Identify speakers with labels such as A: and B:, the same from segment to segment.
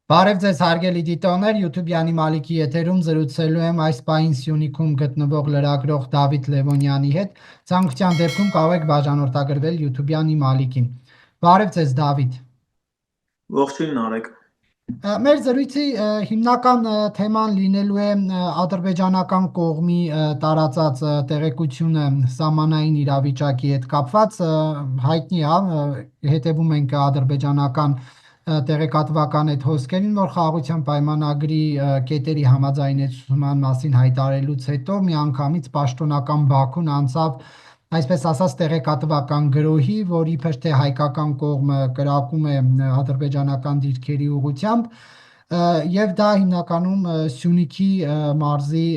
A: Բարև ձեզ հարգելի դիտողներ, YouTube-յանի Մալիքի եթերում զրուցելու եմ այս պահին Սյունիքում գտնվող լրագրող Դավիթ Լևոնյանի հետ։ Ցանկության դեպքում կարող եք բաժանորդագրվել YouTube-յանի Մալիքին։ Բարև ձեզ Դավիթ։
B: Ողջույն Նարեկ։
A: Մեր զրույցի հիմնական թեման լինելու է ադրբեջանական կողմի տարածած տեղեկությունը սահմանային իրավիճակի հետ կապված, հայտնի է, հետևում ենք ադրբեջանական տեղեկատվական այդ հոսքերին, որ խաղաղության պայմանագրի կետերի համաձայնեցման մասին հայտարարելուց հետո միանգամից պաշտոնական Բաքուն անցավ այսպես ասած տեղեկատվական գրոհի, որ իբր թե հայկական կողմը կրակում է ադրբեջանական դիրքերի ուղղությամբ, եւ դա հիմնականում Սյունիքի մարզի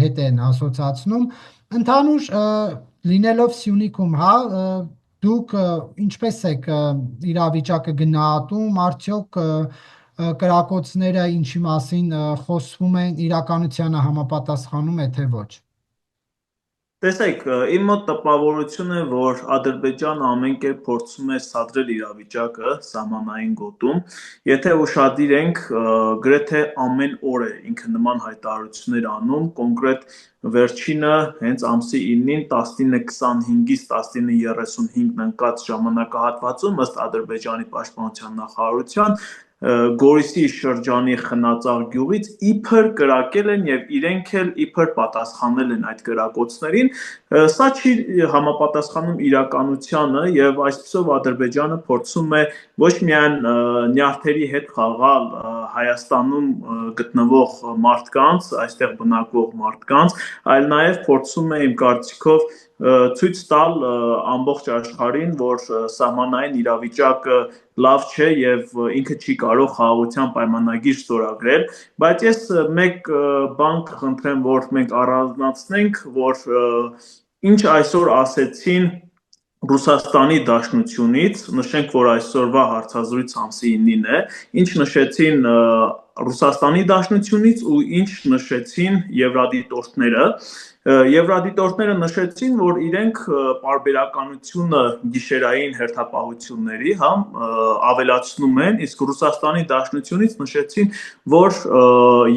A: հետ են ասոցացնում։ Ընդհանուր լինելով Սյունիքում, դուք ինչպես եք իրավիճակը գնահատում, արդյոք կրակոցները ինչի մասին խոսվում են, իրականությանը համապատասխանում է թե ոչ։
B: Տեսեք, իմ մոտ տպավորություն է, որ Ադրբեջանը ամեն կերպ փորձում է սադրել իրավիճակը սահմանային գոտում։ Եթե ուշադիր ենք, գրեթե ամեն օր է ինքը նման հայտարարություններ անում, կոնկրետ վերջինը հենց ամսի 9-ին 19:25-ից 19:35 ընկած ժամանակահատվածում ըստ Ադրբեջանի պաշտպանության նախարարության Գորիսի շրջանի Խնածաղ գյուղից իբր կրակել են եւ իրենք էլ իբր պատասխանել են այդ կրակոցներին, սա չի համապատասխանում իրականությանը եւ այսպեսով Ադրբեջանը փորձում է ոչ միայն նյարդերի հետ խաղալ Հայաստանում գտնվող մարդկանց, այստեղ բնակվող մարդկանց, այլ նաեւ փորձում է իմ կարծիքով ցույց տալ ամբողջ աշխարհին, որ սահմանային իրավիճակը լավ չէ եւ ինքը չի կարող խաղաղության պայմանագիր ստորագրել, բայց ես մեկ բան կխնդրեմ, որ մենք առանձնացնենք, որ ինչ այսօր ասեցին Ռուսաստանի Դաշնությունից, նշենք, որ այսօրվա հարցազրույց ամսի 9-ին է, ինչ նշեցին Ռուսաստանի Դաշնությունից ու ինչ նշեցին Եվրադիտորդները։ Եվրադիտորդները նշեցին, որ իրենք պարբերականությունը գիշերային հերթապահությունների ավելացնում են, իսկ Ռուսաստանի Դաշնությունից նշեցին, որ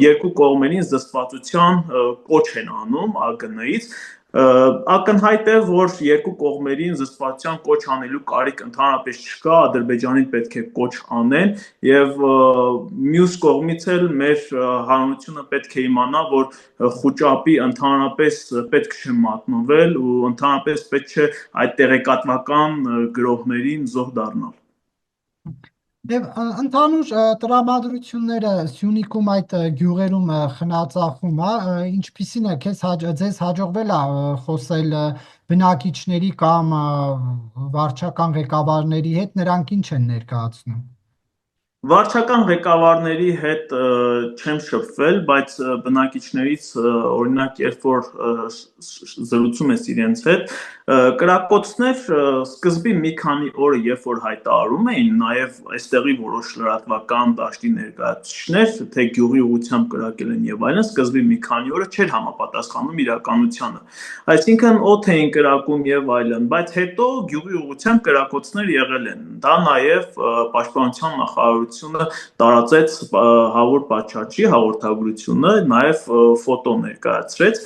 B: երկու կողմերին զսպվածության կոչ են անում ԱԳՆ-ից։ Ակնհայտ է, որ երկու կողմերին զսպվածության կոչ անելու կարիք ընդհանրապես չկա, Ադրբեջանին պետք է կոչ անեն եւ մյուս կողմից էլ մեր հանրությունը պետք է իմանա, որ խուճապի ընդհանրապես պետք չէ մատնվել ու ընդհանրապես պետք չէ այդ տեղեկատվական գրոհներին զոհ դառնալ։
A: Եվ ընդհանուր տրամադրությունները Սյունիքում այդ գյուղերում խնածախում, ինչպիսին է ձեզ հաջողվել է խոսել բնակիչների կամ վարչական ղեկավարների հետ, նրանք ինչ են ներկայացնում։
B: Վարչական ղեկավարների հետ չեմ շփվել, բայց բնակիչներից օրինակ երբ որ զրուցում ես իրենց հետ, կրակոցներ սկզբի մի քանի օրը երբ որ հայտարարում էին, նաև այստեղի որոշ լրատվական դաշտի ներկայացուցիչներ, թե գյուղի ուղղությամբ կրակել են եւ այլն, սկզբի մի քանի օրը չէր համապատասխանում իրականությանը։ Այսինքն օդ էին կրակում եւ այլն, բայց հետո գյուղի ուղղությամբ կրակոցներ եղել են։ Դա նաև պաշտպանության նախարարությունը տարածեց Հավուր Պաչաչի հաղորդագրությունը, նաև ֆոտո ներկայացրեց,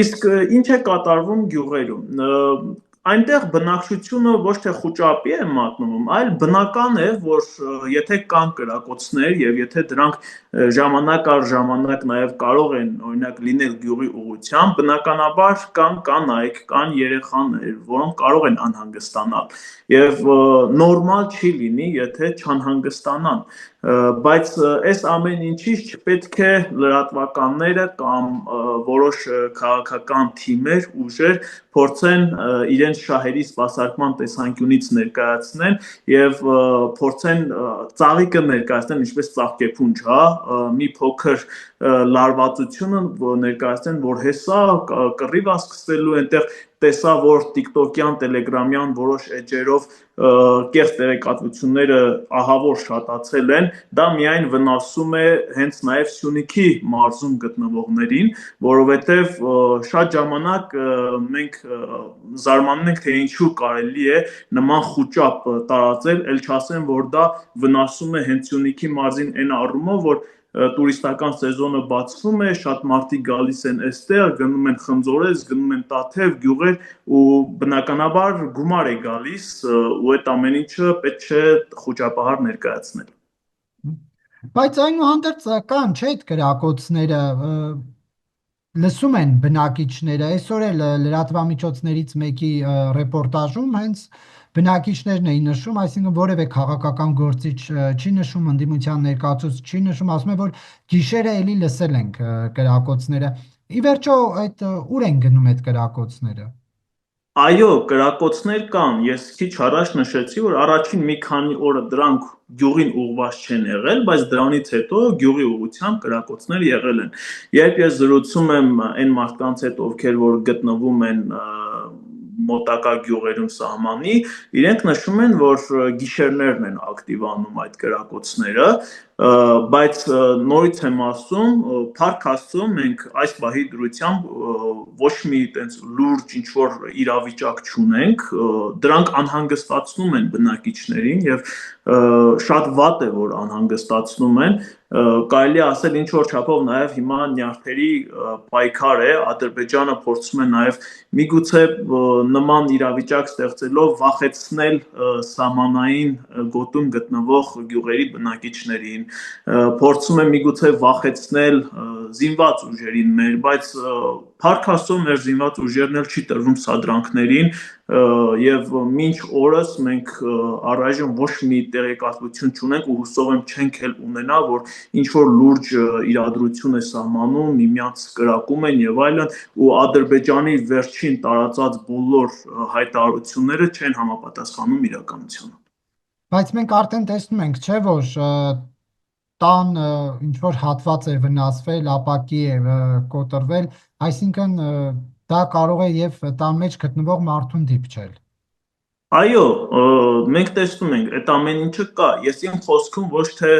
B: իսկ ինչ է կատարվում գյուղերում։ Այնտեղ բնակչությունը ոչ թե խուճապի է մատնվում, այլ բնական է, որ եթե կան կրակոցներ եւ եթե դրանք ժամանակ առ ժամանակ նաև կարող են օրինակ լինել գյուղի ուղղությամբ, բնականաբար կան կանայք, կան երեխաներ, որոնք կարող են անհանգստանալ եւ նորմալ չի լինի, եթե չանհանգստանան, բայց այս ամեն ինչից չպետք է լրատվականները կամ որոշ քաղաքական թիմեր, ուժեր փորձեն իրենց շահերի սպասարկման տեսանկյունից ներկայացնեն եւ փորձեն ծաղիկը ներկայացնեն ինչպես ծաղկեփունջ, մի փոքր լարվածությունը ներկայացնեն, որ հեսա կռիվա սկսելու այնտեղ տեսա, որ TikTok-յան, Telegram-յան որոշ էջերով կեղծ տեղեկատվությունները ահավոր շատացել են, դա միայն վնասում է հենց նաև Սյունիքի մարզում գտնվողներին, որովհետև շատ ժամանակ մենք զարմանում ենք, թե ինչու կարելի է նման խուճապ տարածել, ել չասեմ, որ դա վնասում է հենց Սյունիքի մարզին այն առումով, որ տուրիստական սեզոնը բացվում է, շատ մարդիկ գալիս են այստեղ, գնում են խնձորես, գնում են Տաթև, գյուղեր ու բնականաբար գումար է գալիս ու այդ ամեն ինչը պետք չէ խոճապահար ներկայացնել։
A: Բայց այնուհանդերձ կան չէ այդ կրակոցները, լսում են բնակիչները, այսօր էլ լրատվամիջոցներից մեկի ռեպորտաժում հենց բնակիչներն էին նշում, այսինքն որևէ քաղաքական գործիչ չի նշում, ընդդիմության ներկայացուցիչ չի նշում, ասում է, որ գիշերը էլի լսել ենք կրակոցները։ Ի վերջո այդ ուր են գնում այդ կրակոցները։
B: Այո, կրակոցներ կան։ Ես քիչ առաջ նշեցի, որ առաջին մի քանի օրը դրանք գյուղին ուղղված չեն եղել, բայց դրանից հետո գյուղի ուղղությամբ կրակոցներ եղել են։ Երբ ես զրուցում եմ այն մարդկանց հետ, ովքեր որ գտնվում են մոտակա գյուղերում սահմանի, իրենք նշում են, որ գիշերներն են ակտիվանում այդ կրակոցները, բայց նորից եմ ասում, փառք Աստծո, մենք այս պահի դրությամբ ոչ մի այտենց լուրջ ինչ որ իրավիճակ չունենք, դրանք անհանգստացնում են բնակիչներին եւ շատ վատ է, որ անհանգստացնում են, կարելի է ասել ինչ որ չափով նաև հիմա նյարդերի պայքար է, Ադրբեջանը փորձում է նաև միգուցե նման իրավիճակ ստեղծելով վախեցնել սահմանային գոտում գտնվող գյուղերի բնակիչներին, փորձում է միգուցե վախեցնել զինված ուժերին մեր, բայց փառք Աստծո մեր զինված ուժերն էլ չի տրվում սադրանքներին եւ մինչ օրս մենք առայժմ ոչ մի տեղեկատվություն չունենք ու հուսով եմ չենք էլ ունենա, որ ինչ որ լուրջ իրադրություն է սահմանում, միմյանց կրակում են եւ այլն ու Ադրբեջանի վերջին տարածած բոլոր հայտարարությունները չեն համապատասխանում իրականությանը։
A: Բայց մենք արդեն տեսնում ենք, չէ՞ որ տան ինչ որ հատված է վնասվել, ապակի է կոտրվել, այսինքն դա կարող է եւ տան մեջ գտնվող մարդուն դիպչել։
B: Այո, մենք տեսնում ենք, այդ ամեն ինչը կա։ Ես իմ խոսքում ոչ թե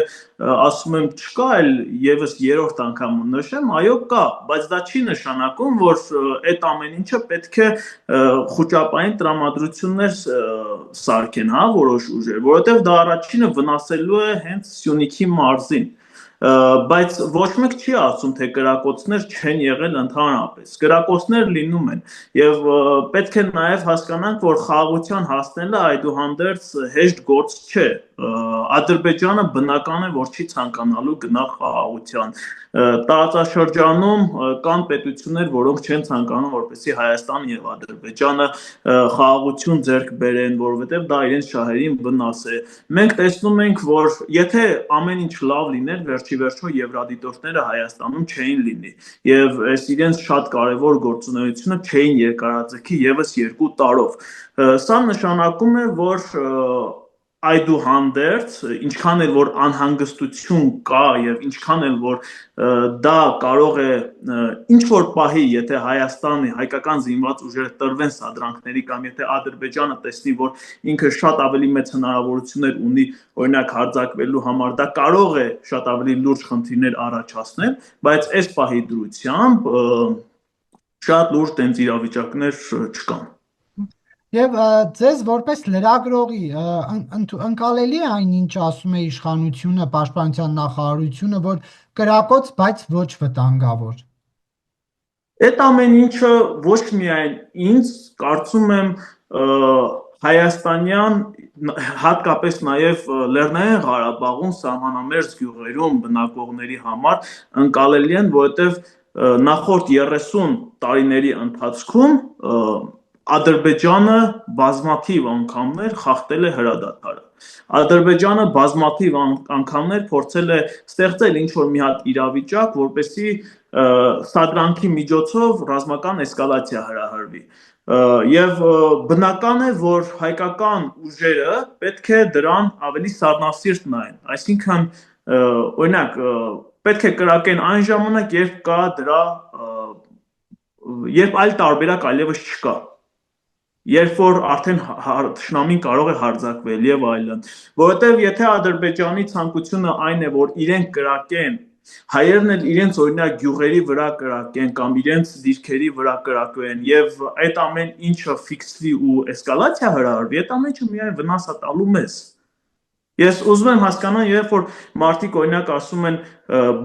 B: ասում եմ չկա, այլ եւս երրորդ անգամ նշեմ, այո կա, բայց դա չի նշանակում, որ այդ ամեն ինչը պետք է խոճապային տրամադրություններ սարքեն, հա, որոշ ուժեր, որովհետեւ դա առաջինը վնասելու է հենց Սյունիքի մարզին։ Բայց ոչ մեկ չի ասում, թե կրակոցներ չեն եղել ընդհանրապես։ Կրակոցներ լինում են եւ պետք է նաեւ հասկանանք, որ խաղաղության հասնելը այդուհանդերձ հեշտ գործ չէ։ Ադրբեջանը բնական է, որ չի ցանկանալու գնալ խաղաղության։ Տարածաշրջանում կան պետություններ, որոնք չեն ցանկանում, որպեսզի Հայաստանը եւ Ադրբեջանը խաղաղություն ձեռք բերեն, որովհետեւ դա իրենց շահերին վնաս է։ Մենք տեսնում ենք, որ եթե ամեն ինչ լավ լիներ, վերջի վերջո Եվրադիտորդները Հայաստանում չէին լինի եւ այս իրենց շատ կարեւոր գործունեությունը չէին երկարաձգի եւս 2 տարով։ Սա նշանակում է, որ այդուհանդերձ ինչքան էլ որ անհանգստություն կա եւ ինչքան էլ որ դա կարող է ինչ որ պահի, եթե Հայաստանի հայկական զինված ուժերը տրվեն սադրանքների կամ եթե Ադրբեջանը տեսնի, որ ինքը շատ ավելի մեծ հնարավորություններ ունի, օրինակ հարձակվելու համար, դա կարող է շատ ավելի լուրջ խնդիրներ առաջացնել, բայց այս պահի դրությամբ շատ լուրջ տենց իրավիճակներ չկան։
A: Եվ ձեզ որպես լրագրողի ընկալելի է այն, ինչ ասում է իշխանությունը, պաշտպանության նախարարությունը, որ կրակոց, բայց ոչ վտանգավոր։
B: Այդ ամեն ինչը ոչ միայն ինձ, կարծում եմ հայաստանյան, հատկապես նաև Լեռնային Ղարաբաղում սահմանամերձ գյուղերում բնակվողների համար ընկալելի են, որովհետև նախորդ 30 տարիների ընթացքում Ադրբեջանը բազմաթիվ անգամներ խախտել է հրադադարը։ Ադրբեջանը բազմաթիվ անգամներ փորձել է ստեղծել ինչ-որ մի հատ իրավիճակ, որպեսզի սադրանքի միջոցով ռազմական էսկալացիա հրահրվի։ Եվ բնական է, որ հայկական ուժերը պետք է դրան ավելի սառնասիրտ նայեն։ Այսինքն, օրինակ, պետք է կրակեն այն ժամանակ, երբ կա դրա երբ այլ տարբերակ այլևս չկա, երբ որ արդեն թշնամին կարող է հարձակվել եւ այլն, որովհետեւ եթե Ադրբեջանի ցանկությունը այն է, որ իրենք կրակեն, հայերն էլ իրենց օրինակ գյուղերի վրա կրակեն կամ իրենց դիրքերի վրա կրակեն եւ այդ ամեն ինչը ֆիքսվի ու էսկալացիա հրահրվի, այդ ամեն ինչը միայն վնաս է տալու մեզ։ Ես ուզում եմ հասկանալ, երբ որ մարդիկ օրինակ ասում են,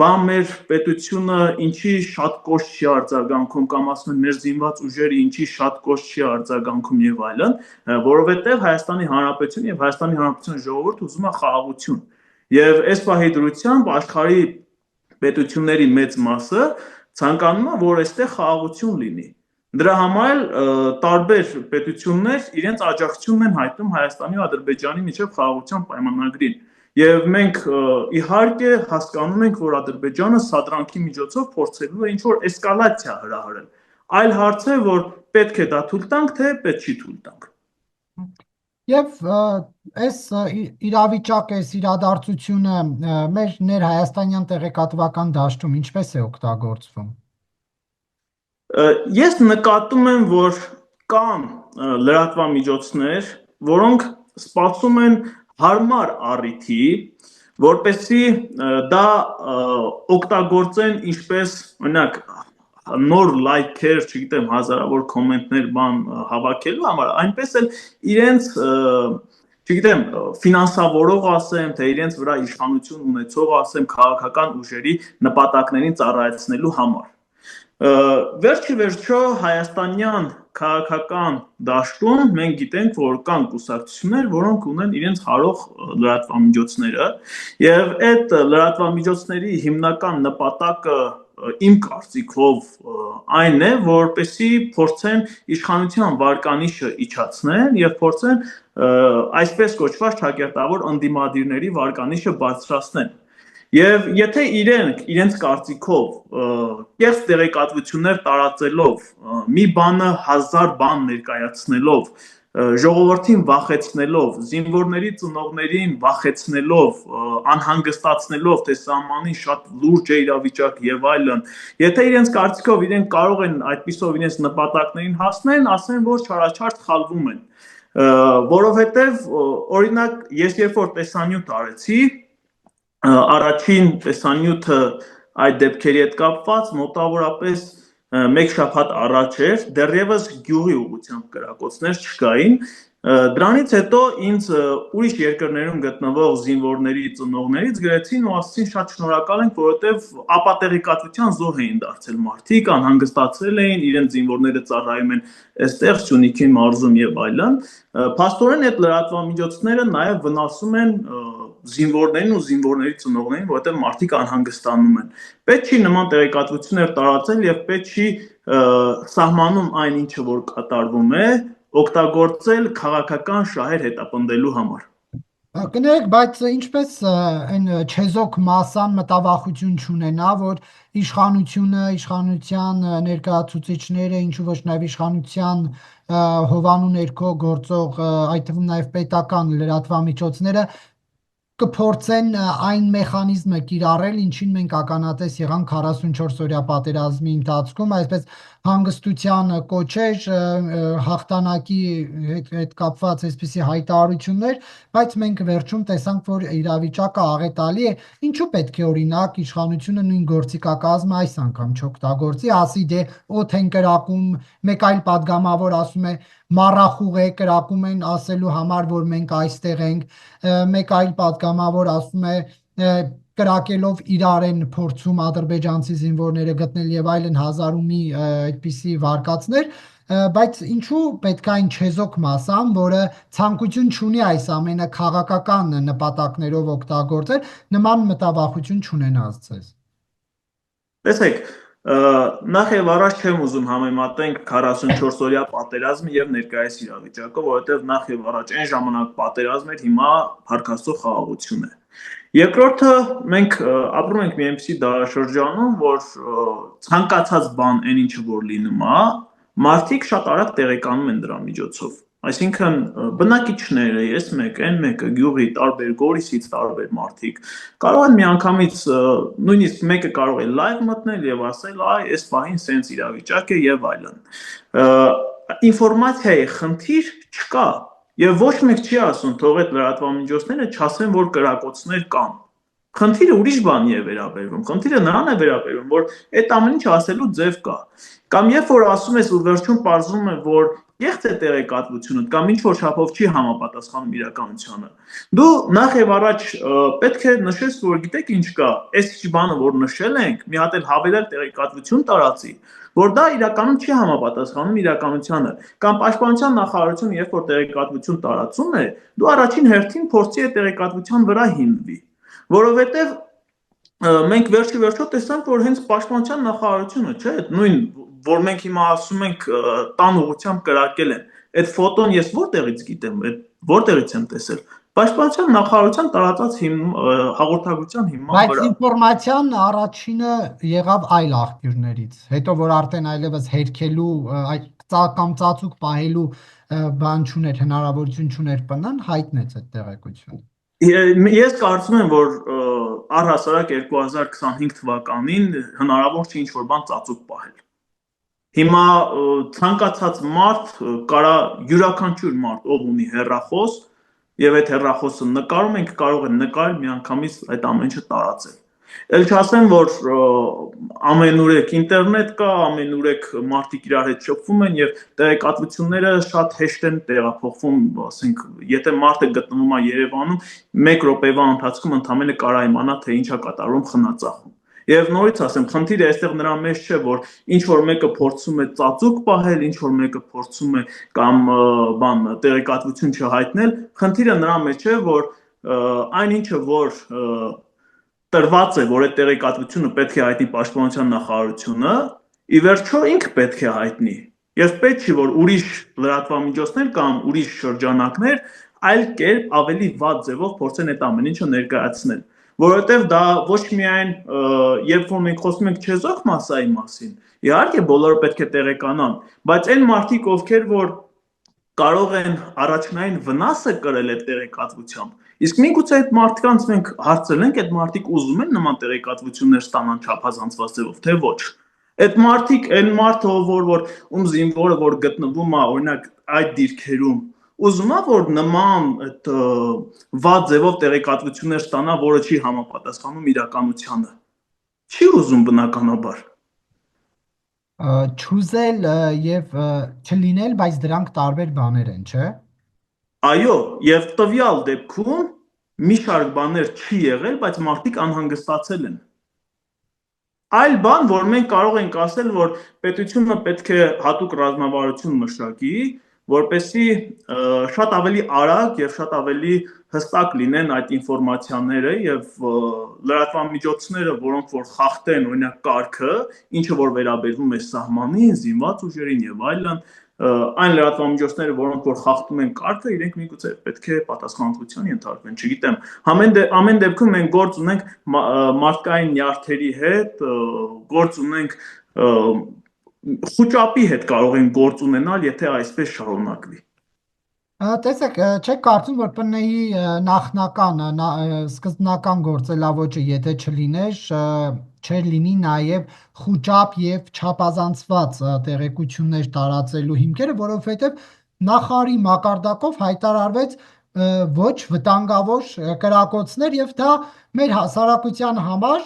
B: բա մեր պետությունը ինչի շատ կոշտ չի արձագանքում կամ ասում են մեր զինված ուժերը ինչի շատ կոշտ չի արձագանքում եւ այլն, որովհետեւ Հայաստանի Հանրապետությունը եւ Հայաստանի Հանրապետության ժողովուրդը ուզում է խաղաղություն։ Եվ այս պահի դրությամբ աշխարհի պետությունների մեծ մասը ցանկանում է, որ այստեղ խաղաղություն լինի։ Դրա համար էլ տարբեր պետություններ իրենց աջակցությունն են հայտնում Հայաստանի ու Ադրբեջանի միջև խաղաղության պայմանագրին։ Եվ մենք իհարկե հասկանում ենք, որ Ադրբեջանը սադրանքի միջոցով փորձելու է ինչ-որ էսկալացիա հրահրել։ Այլ հարց է, որ պետք է դա թույլ տանք, թե պետք չի թույլ տանք։
A: Եվ այս իրավիճակը, այս իրադարձությունը մեր ներհայաստանյան տեղեկատվական դաշտում ինչպես է օգտագործվում։
B: Ես նկատում եմ, որ կան լրատվամիջոցներ, որոնք սպասում են հարմար առիթի, որպեսզի դա օգտագործեն ինչպես օրինակ նոր լայքեր, չգիտեմ, հազարավոր կոմենտներ բան հավաքելու համար, այնպես էլ իրենց չգիտեմ, ֆինանսավորող ասեմ, թե իրենց վրա իշխանություն ունեցող ասեմ, քաղաքական ուժերի նպատակներին ծառայեցնելու համար։ Վերջի վերջո հայաստանյան քաղաքական դաշտում մենք գիտենք, որ կան կուսակցություններ, որոնք ունեն իրենց հարող լրատվամիջոցները, եւ այդ լրատվամիջոցների հիմնական նպատակը իմ կարծիքով այն է, որպեսզի փորձեն իշխանության վարկանիշը իջացնեն եւ փորձեն այսպես կոչված ճակերտավոր ընդդիմադիրների վարկանիշը բարձրացնեն։ Եվ եթե իրենց կարծիքով կեղծ տեղեկատվություններ տարածելով, մի բանը 1000 բան ներկայացնելով, ժողովրդին վախեցնելով, զինվորների ծնողներին վախեցնելով, անհանգստացնելով, թե սահմանին շատ լուրջ է իրավիճակ եւ այլն, եթե իրենց կարծիքով իրենք կարող են այդպիսով իրենց նպատակներին հասնել, ասեն, որ չարաչար սխալվում են, որովհետեւ օրինակ ես երբ որ տեսանյութ արեցի, առաջին տեսանյութը այդ դեպքերի հետ կապված մոտավորապես մեկ շաբաթ առաջ էր, դեռևս գյուղի ուղղությամբ կրակոցներ չկային, դրանից հետո ինձ ուրիշ երկրներում գտնվող զինվորների ծնողներից գրեցին ու ասացին շատ շնորհակալ ենք, որովհետև ապատեղեկատվության զոհ էին դարձել մարդիկ, անհանգստացել էին, իրենց զինվորները ծառայում են այստեղ Սյունիքի մարզում եւ այլն, փաստորեն այդ լրատվամիջոցները նաեւ վնասում են զինվորներին ու զինվորների ծնողներին, որովհետև մարդիկ անհանգստանում են։ Պետք չի նման տեղեկատվություններ տարածել եւ պետք չի սահմանում այն ինչը որ կատարվում է, օգտագործել քաղաքական շահեր հետապնդելու համար։
A: Կներեք, բայց ինչպես այն չեզոք մասան մտավախություն չունենա, որ իշխանությունը, իշխանության ներկայացուցիչները, ինչու ոչ նաև իշխանության հովանու ներքո գործող, այդ թվում նաև պետական լրատվամիջոցները կփորձեն այն մեխանիզմը կիրառել, ինչին մենք ականատես եղանք 44-օրյա պատերազմի ընթացքում, այսպես հանգստության կոչեր, հաղթանակի հետ կապված այսպիսի հայտարարություններ, բայց մենք վերջում տեսանք, որ իրավիճակը աղետալի է, ինչու պետք է օրինակ իշխանությունը նույն գործիքակազմը այս անգամ չօգտագործի, ասի դե օդ են կրակում, մեկ այլ падգամավոր ասում է մառախուղ է կրակում են ասելու համար, որ մենք այստեղ ենք, մեկ այլ падգամավոր ասում է կրակելով իրար են փորձում ադրբեջանցի զինվորները գտնել եւ այլն հազար ու մի այդպիսի վարկածներ, բայց ինչու պետք է այն չեզոք մասան, որը ցանկություն չունի այս ամենը քաղաքական նպատակներով օգտագործել, նման մտավախություն չունենաց ձեզ։
B: Տեսեք, նախ եւ առաջ չեմ ուզում համեմատենք 44-օրյա պատերազմը եւ ներկայիս իրավիճակը, որովհետեւ նախ եւ առաջ այն ժամանակ պատերազմ էր, հիմա փառքաստու խաղաղություն է։ Երկրորդը մենք ապրում ենք մի այնպիսի դարաշրջանում, որ ցանկացած բան, այն ինչը որ լինում է, մարդիկ շատ արագ տեղեկանում են դրա միջոցով։ Այսինքն բնակիչները, ես մեկը, այն մեկը, գյուղի տարբեր Գորիսից տարբեր մարդիկ կարող են միանգամից նույնիսկ մեկը կարող է լայվ մտնել եւ ասել, այ այս պահին սենց իրավիճակ է եւ այլն։ Ինֆորմացիայի խնդիր չկա եւ ոչ մեկ չի ասում թող այդ լրատվամիջոցները չասեն, որ կրակոցներ կան։ Խնդիրը ուրիշ բանի է վերաբերվում։ Խնդիրը նրան է վերաբերվում, որ այդ ամեն ինչ ասելու ձև կա։ Կամ երբ որ ասում ես ու վերջում պարզվում է, որ կեղծ է տեղեկատվությունը կամ ինչ որ չափով չի համապատասխանում իրականությանը։ Դու նախ եւ առաջ պետք է նշես, որ գիտեք ինչ կա, այս ինչ բանը որ նշել ենք, մի հատ էլ հավելել տեղեկատվություն տարածի, որ դա իրականում չի համապատասխանում իրականությանը։ Կամ պաշտպանության նախարարությունը երբ որ տեղեկատվություն տարածում է, դու առաջին հերթին փորձի այդ տեղեկատվության վրա հիմնվի, որովհետեւ մենք վերջի վերջո տեսանք, որ հենց պաշտպանության նախարարությունը, չէ, այդ նույն որ մենք հիմա ասում ենք տան ուղությամբ կրակել են։ Այդ ֆոտոն ես որտեղից գիտեմ, այդ որտեղից եմ տեսել։ Պաշտպանության նախարարության տարածած հաղորդագրության հիման
A: Բայց
B: վրա։
A: ինֆորմացիան առաջինը եղավ այլ աղբյուրներից, հետո որ արդեն այլևս հերքելու կամ ծածուկ պահելու բան չուներ, հնարավորություն չուներ ՊՆ-ն, հայտնեց այդ տեղեկությունը։
B: Ես կարծում եմ, որ առհասարակ 2025 թվականին հնարավոր չի ինչ-որ բան ծածուկ պահել։ Հիմա ցանկացած մարդ կարա յուրաքանչյուր մարդ, ով ունի հեռախոս, եւ այդ հեռախոսը նկարում ենք, կարող են նկարել միանգամից այդ ամեն ինչը տարածել։ Էլ չասեմ, որ ամենուրեք ինտերնետ կա, ամենուրեք մարդիկ իրար հետ շփվում են եւ տեղեկատվությունները շատ հեշտ են տեղափոխվում, ասենք, եթե մարդը գտնվում է Երևանում, 1 րոպեվա ընթացքում ընդամենը կարա իմանա, թե ինչ է կատարվում Խնածախում։ Եվ նորից ասեմ, խնդիրը այստեղ նրա մեջ չէ, որ ինչ որ մեկը փորձում է ծածուկ պահել, ինչ որ մեկը փորձում է կամ բան տեղեկատվություն չհայտնել, խնդիրը նրա մեջ է, որ այն ինչը որ տրված է, որ այդ տեղեկատվությունը պետք է հայտնի պաշտպանության նախարարությունը, ի վերջո ինքը պետք է հայտնի։ Եվ պետք չի, որ ուրիշ լրատվամիջոցներ կամ ուրիշ շրջանակներ այլ կերպ ավելի վատ ձևով փորձեն այդ ամեն ինչը ներկայացնել, որովհետև դա ոչ միայն երբ որ մենք խոսում ենք չեզոք մասայի մասին, իհարկե բոլորը պետք է տեղեկանան, բայց այն մարդիկ, ովքեր որ կարող են առաջնային վնասը կրել այդ տեղեկատվությամբ, իսկ միգուցե այդ մարդկանց մենք հարցրել ենք, այդ մարդիկ ուզում են նման տեղեկատվություններ ստանան չափազանցված ձևով, թե ոչ։ Այդ մարդիկ, այն մարդը, որ ում զինվորը որ գտնվում է, օրինակ, այդ դիրքերում, ուզում է, որ նման այդ վատ ձևով տեղեկատվություններ ստանա, որը չի համապատասխանում իրականությանը։ Չի ուզում բնականաբար։
A: Չուզել եւ չլինել, բայց դրանք տարբեր բաներ են, չէ՞։
B: Այո, եւ տվյալ դեպքում մի շարք բաներ չի եղել, բայց մարդիկ անհանգստացել են։ Այլ բան, որ մենք կարող ենք ասել, որ պետությունը պետք է հատուկ ռազմավարություն մշակի, որպեսզի շատ ավելի արագ եւ շատ ավելի հստակ լինեն այդ ինֆորմացիաները եւ լրատվամիջոցները, որոնք որ խախտեն օրինակ կարգը, ինչը որ վերաբերվում է սահմանին, զինված ուժերին եւ այլն, այն լրատվամիջոցները, որոնք որ խախտում են կարգը, իրենք միգուցե պետք է պատասխանատվության ենթարկվեն, չգիտեմ։ Ամեն դեպքում մենք գործ ունենք մարդկային նյարդերի հետ, գործ ունենք խոճապի հետ կարող են գործ ունենալ, եթե այսպես շարունակվի։
A: Տեսեք, չեք կարծում, որ ՊՆ-ի նախնական սկզբնական գործելավոճը, եթե չլիներ, չէր լինի նաև խոճապ եւ չափազանցված տեղեկություններ տարածելու հիմքերը, որովհետեւ նախարարի մակարդակով հայտարարվեց ոչ վտանգավոր կրակոցներ եւ դա մեր հասարակության համար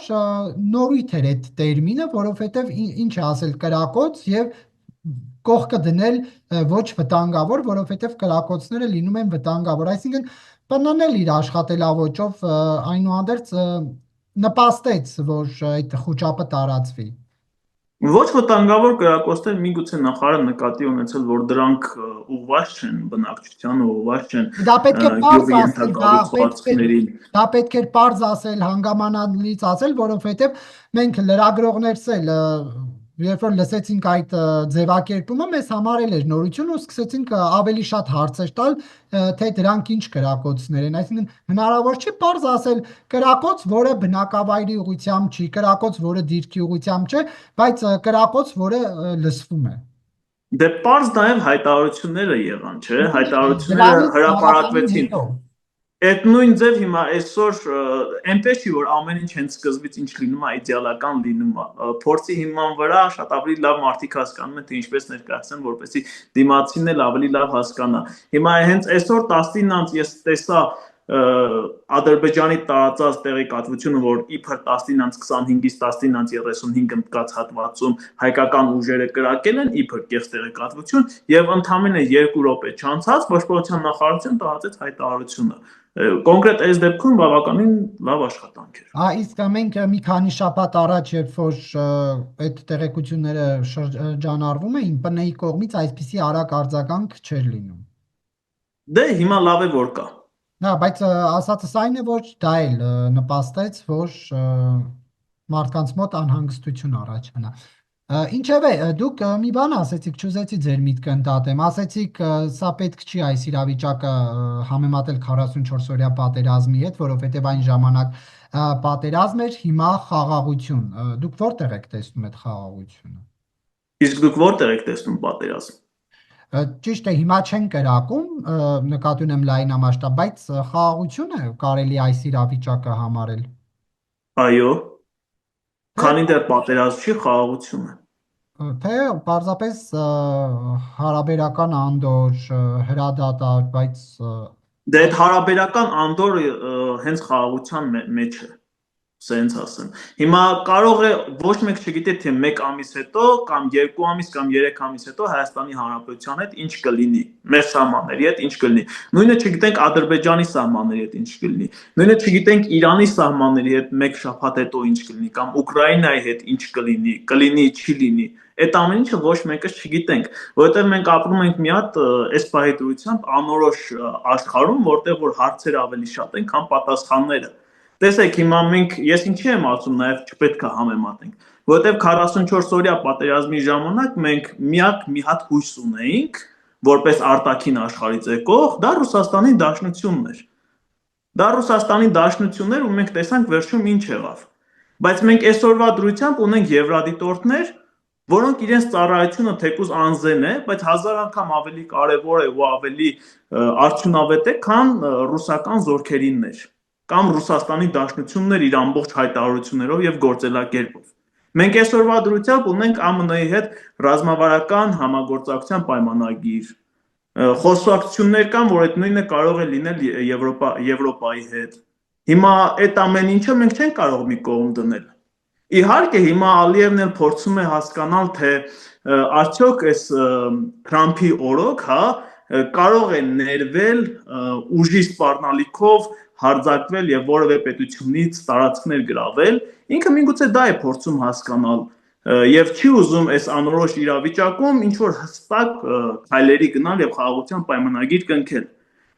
A: նորույթ էր այդ տերմինը, որովհետեւ ինչ է ասել կրակոց եւ կողքը դնել ոչ վտանգավոր, որովհետև կրակոցները լինում են վտանգավոր, այսինքն ՊՆ-ն էլ իր աշխատելավոճով այնուհանդերձ նպաստեց, որ այդ խոճապը տարածվի։
B: Ոչ վտանգավոր կրակոցներ միգուցե նախարարը նկատի ունեցել, որ դրանք ուղղված չեն բնակչությանը, ուղղված չեն
A: Դա պետք է պարզ ասել,
B: կառուցվածքներին։
A: դա պետք է պարզ ասել, հանգամանալից ասել, որովհետև մենք լրագրողներս էլ երբ որ լսեցինք այդ ձևակերպումը, մեզ համար էլ էր նորություն ու սկսեցինք ավելի շատ հարցեր տալ, թե դրանք ինչ կրակոցներ են, այսինքն հնարավոր չի պարզ ասել կրակոց, որը բնակավայրի ուղղությամբ չի, կրակոց, որը դիրքի ուղղությամբ չէ, բայց կրակոց, որը լսվում է։
B: Դե պարզ նաև հայտարարությունները եղան, չէ՞, հայտարարությունները
A: Դրանից բավականին
B: հրապարակվեցին։
A: հետո։
B: Այդ նույն ձև հիմա այսօր այնպես չի որ ամեն ինչ հենց սկզբից ինչ լինում է իդեալական լինում է փորձի հիման վրա շատ ավելի լավ մարդիկ հասկանում են թե ինչպես ներկայացնել որպեսզի դիմացին էլ ավելի լավ հասկանա հիմա հենց այսօր 19-ից ես տեսա Ադրբեջանի տարածած տեղեկատվությունը, որ իբր 19:25-ից 19:35 ընկած հատվածում հայկական ուժերը կրակել են, իբր կեղծ տեղեկատվություն, եւ ընդամենը 2 րոպե չանցած Պաշտպանության նախարարությունը տարածեց հայտարարությունը։ Կոնկրետ այս դեպքում բավականին լավ աշխատանք էր։
A: Իսկ մենք մի քանի շաբաթ առաջ, երբ որ այդ տեղեկությունները շրջանառվում էին, ՊՆ-ի կողմից այսպիսի արագ արձագանք չէր լինում։
B: Դե հիմա լավ է որ կա։
A: Բայց ասածս այն է, որ դա էլ նպաստեց, որ մարդկանց մոտ անհանգստություն առաջանա։ Ինչևէ, դուք մի բան ասեցիք, չուզեցի ձեր միտքը ընդհատեմ, ասեցիք, սա պետք չի այս իրավիճակը համեմատել 44-օրյա պատերազմի հետ, որովհետև այն ժամանակ պատերազմ էր, հիմա խաղաղություն։ Դուք որտեղ եք տեսնում այդ խաղաղությունը։
B: Իսկ դուք որտեղ եք տեսնում պատերազմ։
A: Ճիշտ է, հիմա չեն կրակում, նկատի ունեմ լայնամասշտաբ, բայց խաղաղություն է կարելի այս իրավիճակը համարել։
B: Այո, քանի դեռ պատերազմ չի, խաղաղություն է։
A: Թե պարզապես հարաբերական անդոր, հրադադար, բայց
B: Դե այդ հարաբերական անդորը հենց խաղաղության մեջ է։ Սենց ասեմ։ Հիմա կարող է ոչ մեկ չգիտի թե 1 ամիս հետո կամ 2 ամիս կամ 3 ամիս հետո Հայաստանի Հանրապետության հետ ինչ կլինի, մեր սահմանների հետ ինչ կլինի։ Նույնը չգիտենք Ադրբեջանի սահմանների հետ ինչ կլինի։ Նույնը չգիտենք Իրանի սահմանների հետ 1 շաբաթ հետո ինչ կլինի կամ Ուկրաինայի հետ ինչ կլինի, չի լինի։ Այդ ամեն ինչը ոչ մեկը չգիտենք, որովհետև մենք ապրում ենք մի հատ այս պահի դրությամբ անորոշ աշխարհում, որտեղ որ հարցերը ավելի շատ են, քան պատասխանները։ Տեսեք, հիմա ես ինչի եմ ասում, նաև չպետք է համեմատենք, որովհետև 44-օրյա պատերազմի ժամանակ մենք միակ մի հատ հույս ունեինք, որպես արտաքին աշխարհից եկող, դա Ռուսաստանի Դաշնությունն էր։ Դա Ռուսաստանի Դաշնությունն էր ու մենք տեսանք վերջում ինչ եղավ։ Բայց մենք այսօրվա դրությամբ ունենք եվրադիտորդներ, որոնք իրենց ծառայությունը թեկուզ անզեն է, բայց 1000 անգամ ավելի կարևոր է ու ավելի արդյունավետ է, քան ռուսական զորքերիններ կամ Ռուսաստանի Դաշնությունն էր իր ամբողջ հայտարարություններով եւ գործելակերպով։ Մենք այսօրվա դրությամբ ունենք ԱՄՆ-ի հետ ռազմավարական համագործակցության պայմանագիր։ Խոսակցություններ կան, որ այդ նույնը կարող է լինել Եվրոպայի հետ։ Հիմա այդ ամեն ինչը մենք չենք կարող մի կողմ դնել։ Իհարկե հիմա Ալիևն էլ փորձում է հասկանալ, թե արդյոք այս Թրամփի օրոք, կարող է ներվել ուժի սպառնալիքով հարձակվել եւ որևէ պետությունից տարածքներ գրավել, ինքը միգուցե դա է փորձում հասկանալ եւ չի ուզում այս անորոշ իրավիճակում ինչ որ հստակ քայլերի գնալ եւ խաղաղության պայմանագիր կնքել։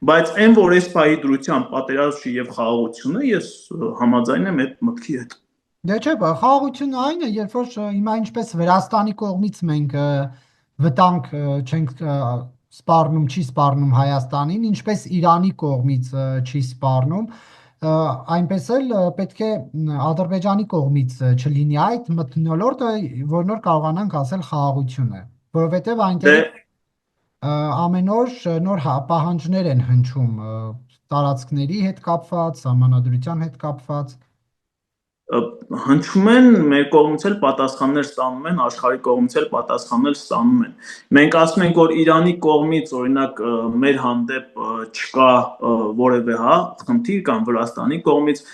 B: Բայց այն որ այս պահի դրությամբ պատերազմ չի եւ խաղաղությունը, ես համաձայն եմ այդ մտքի հետ։
A: Դե չէ, խաղաղությունը այն է, երբ որ հիմա ինչպես Վրաստանի կողմից մենք վտանգ չենք սպառնում, չի սպառնում Հայաստանին, ինչպես Իրանի կողմից չի սպառնում, այնպես էլ պետք է Ադրբեջանի կողմից չլինի այդ մթնոլորտը, որ նոր կարողանանք ասել խաղաղություն է, որովհետև այնտեղ ամեն օր նոր պահանջներ են հնչում տարածքների հետ կապված, սահմանադրության հետ կապված։
B: Հնչում են, մեր կողմից էլ պատասխաններ ստանում են, աշխարհի կողմից էլ պատասխաններ ստանում են։ Մենք ասում ենք, որ Իրանի կողմից, օրինակ, մեր հանդեպ չկա որևէ խնդիր կամ Վրաստանի կողմից,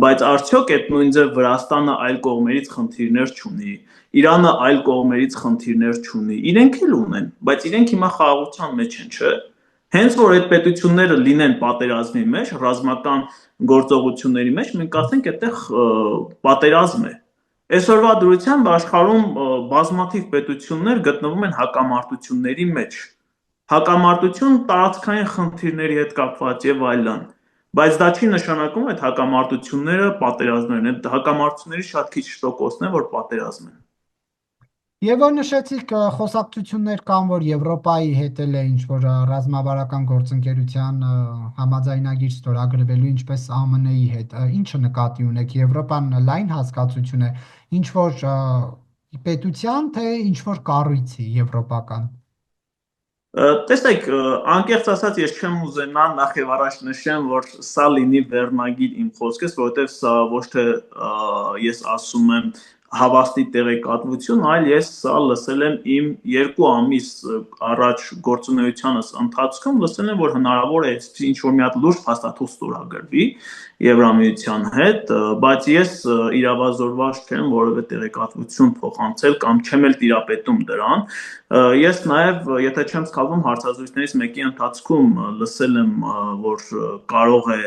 B: բայց արդյոք այդ նույն ձև Վրաստանը այլ կողմերից խնդիրներ չունի, Իրանը այլ կողմերից խնդիրներ չունի։ Իրենք էլ ունեն, բայց իրենք հիմա խաղաղության մեջ են, չէ՞։ Հենց որ այդ պետությունները լինեն պատերազմի մեջ, ռազմական գործողությունների մեջ, մենք ասենք այդտեղ պատերազմ է։ Այսօրվա դրությամբ աշխարհում բազմաթիվ պետություններ գտնվում են հակամարտությունների մեջ։ Հակամարտություն տարածքային խնդիրների հետ կապված եւ այլն։ Բայց դա չի նշանակում այդ հակամարտությունները պատերազմներ են։ Այդ հակամարտությունների շատ քիչ տոկոսն է, որ պատերազմ են։
A: Եվ որ նշեցիք խոսակցություններ կան, որ Եվրոպայի հետ էլ է ինչ-որ ռազմավարական գործընկերության համաձայնագիր ստորագրվելու, ինչպես ԱՄՆ-ի հետ, ինչը նկատի ունեք, Եվրոպան լայն հասկացություն է, ինչ-որ պետության, թե ինչ-որ կառույցի եվրոպական։
B: Տեսեք, անկեղծ ասած ես չեմ ուզենա նախ եւ առաջ նշեմ, որ սա լինի վերնագիր իմ խոսքից, որովհետեւ սա ոչ թե ես ասում եմ հավաստի տեղեկատվություն, այլ ես սա լսել եմ իմ 2 ամիս առաջ գործունեությանս ընթացքում, լսել եմ, որ հնարավոր է ինչ որ մի հատ լուրջ փաստաթուղթ ստորագրվի Եվրամիության հետ, բայց ես իրավազորված չեմ որևէ տեղեկատվություն փոխանցել կամ չեմ էլ տիրապետում դրան։ Ես նաև, եթե չեմ սխալվում, հարցազրույցներից մեկի ընթացքում լսել եմ, որ կարող է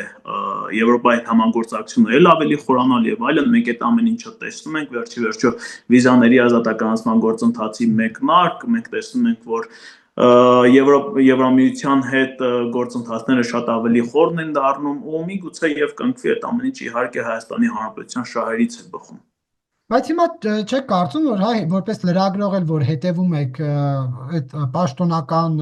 B: Եվրոպայի հետ համագործակցությունը էլ ավելի խորանալ եւ այլն, մենք այդ ամեն ինչը տեսնում ենք, վերջի վերջո վիզաների ազատականացման գործընթացի մեկնարկ, մենք տեսնում ենք, որ Եվրամիության հետ գործընթացները շատ ավելի խորն են դառնում ու միգուցե եւ կնքվի այդ ամեն ինչ իհարկե Հայաստանի Հանրապետության շահերից է բխում։
A: Բայց հիմա չեք կարծում, որ հայ որպես լրագրող էլ որ հետևում եք այդ պաշտոնական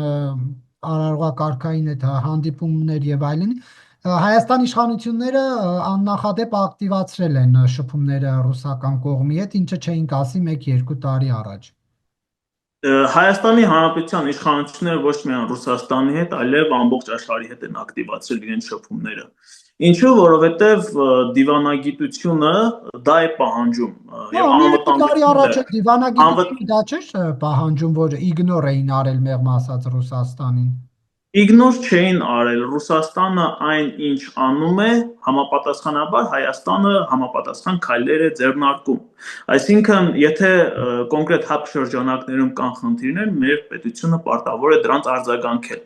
A: արարողակարգային այդ հանդիպումներ եւ այլն, Հայաստան իշխանությունները աննախադեպ ակտիվացրել են շփումները ռուսական կողմի հետ, ինչը չէինք ասի 1-2 տարի առաջ։
B: Հայաստանի Հանրապետության իշխանությունները ոչ միայն Ռուսաստանի հետ, այլև ամբողջ աշխարհի հետ են ակտիվացրել իրենց շփումները։ Ինչու, որովհետև դիվանագիտությունը դա է պահանջում եւ
A: Տարի առաջ
B: անվտանգությունը
A: դիվանագիտությունը դա չէ պահանջում, որ իգնոր էին արել մեղմ ասած Ռուսաստանին։
B: Իգնոր չէին արել Ռուսաստանը այն ինչ անում է, համապատասխանաբար Հայաստանը համապատասխան քայլեր է ձեռնարկում։ Այսինքն, եթե կոնկրետ հապ շրջանակներում կան խնդիրներ, մեր պետությունը պարտավոր է դրանց արձագանքել։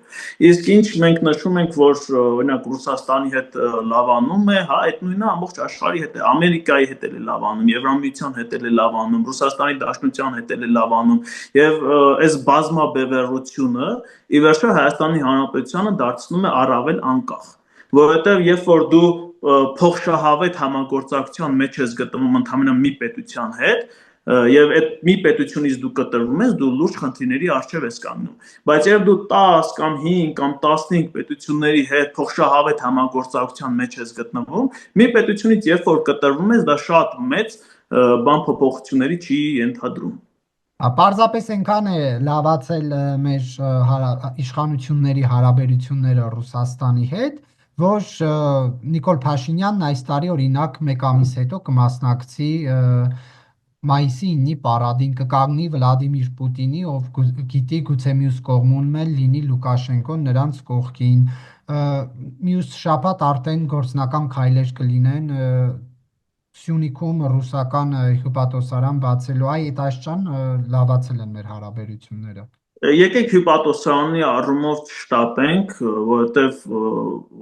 B: Իսկ ինչ մենք նշում ենք, որ օրինակ Ռուսաստանի հետ լավանում է, հա, այդ նույնը ամբողջ աշխարհի հետ է, Ամերիկայի հետ էլ է լավանում, Եվրամիության հետ էլ է լավանում, Ռուսաստանի Դաշնության հետ էլ է լավանում, եւ այս բազմաբևեռությունը ի վերջո Հայաստանի Հանրապետությանը դարձնում է առավել անկախ, որովհետև երբ որ դու փոխշահավետ համագործակցության մեջ ես գտնվում ընդհանրապես մի պետության հետ, եւ այդ մի պետությունից դու կտրվում ես, դու լուրջ խնդիրների առջև ես կանգնում։ Բայց երբ դու 10 կամ 5 կամ 15 պետությունների հետ փոխշահավետ համագործակցության մեջ ես գտնվում, մի պետությունից երբ որ կտրվում ես, դա շատ մեծ բան փոփոխությունների չի ենթադրում։
A: Պարզապես այնքան է լավացել մեր իշխանությունների հարաբերությունները Ռուսաստանի հետ, որ Նիկոլ Փաշինյանն այս տարի օրինակ 1 ամիս հետո կմասնակցի մայիսի 9-ի պարադին, կկանգնի Վլադիմիր Պուտինի, ով գիտի գուցե մյուս կողմում էլ լինի Լուկաշենկոն նրանց կողքին։ Մյուս շաբաթ արդեն գործնական քայլեր կլինեն Սյունիքում ռուսական հյուպատոսարան բացելու, այդ այսչան լավացել են մեր հարաբերությունները։
B: Եկեք հյուպատոսարանի առումով չշտապենք, որովհետև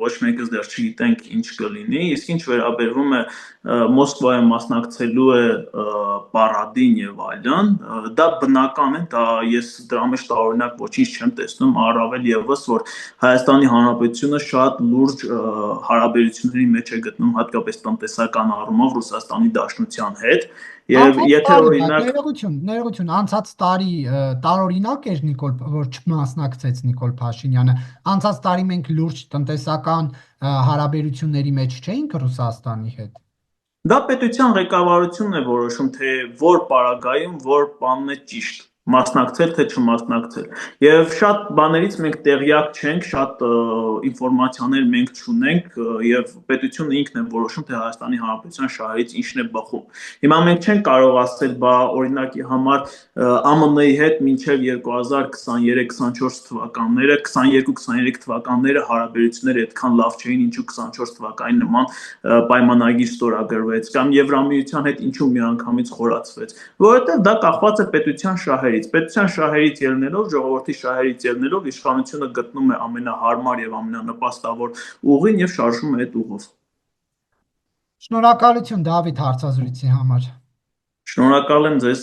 B: ոչ մեկս դեռ չգիտենք ինչ կլինի, իսկ ինչ վերաբերվում է Մոսկվայում մասնակցելու է պարադին եւ այլն, դա բնական է, դա ես դրա մեջ տարօրինակ ոչինչ չեմ տեսնում, առավել եւս որ Հայաստանի Հանրապետությունը շատ լուրջ հարաբերությունների մեջ է գտնվում, հատկապես տնտեսական առումով Ռուսաստանի Դաշնության հետ, եւ եթե օրինակ
A: ներողություն, անցած տարի տարօրինակ էր Նիկոլ, որ չմասնակցեց Նիկոլ Փաշինյանը, անցած տարի մենք լուրջ տնտեսական հարաբերությունների մեջ չէինք Ռուսաստանի հետ։
B: Դա պետության ղեկավարությունն է որոշում, թե որ պարագայում որ բանն է ճիշտ, մասնակցել թե չմասնակցել։ Եվ շատ բաներից մենք տեղյակ չենք, շատ ինֆորմացիաներ մենք չունենք եւ պետությունը ինքն է որոշում, թե Հայաստանի Հանրապետության շահերից ինչն է բխում։ Հիմա մենք չենք կարող ասել, բա օրինակի համար ԱՄՆ-ի հետ մինչև 2023-24 թվականները, 22-23 թվականները հարաբերությունները այդքան լավ չէին, ինչու 24 թվականին նման պայմանագիր ստորագրվեց կամ Եվրամիության հետ ինչու միանգամից խորացվեց, որովհետև դա կախված է պետության շահերից։ Պետության շահերից ելնելով, ժողովրդի շահերից ելնելով իշխանությունը գտնում է ամենահարմար եւ ամենանպաստավոր ուղին եւ շարժում է այդ ուղով։
A: Շնորհակալություն Դավիթ հարցազրույցի համար։
B: Շնորհակալ եմ ձեզ։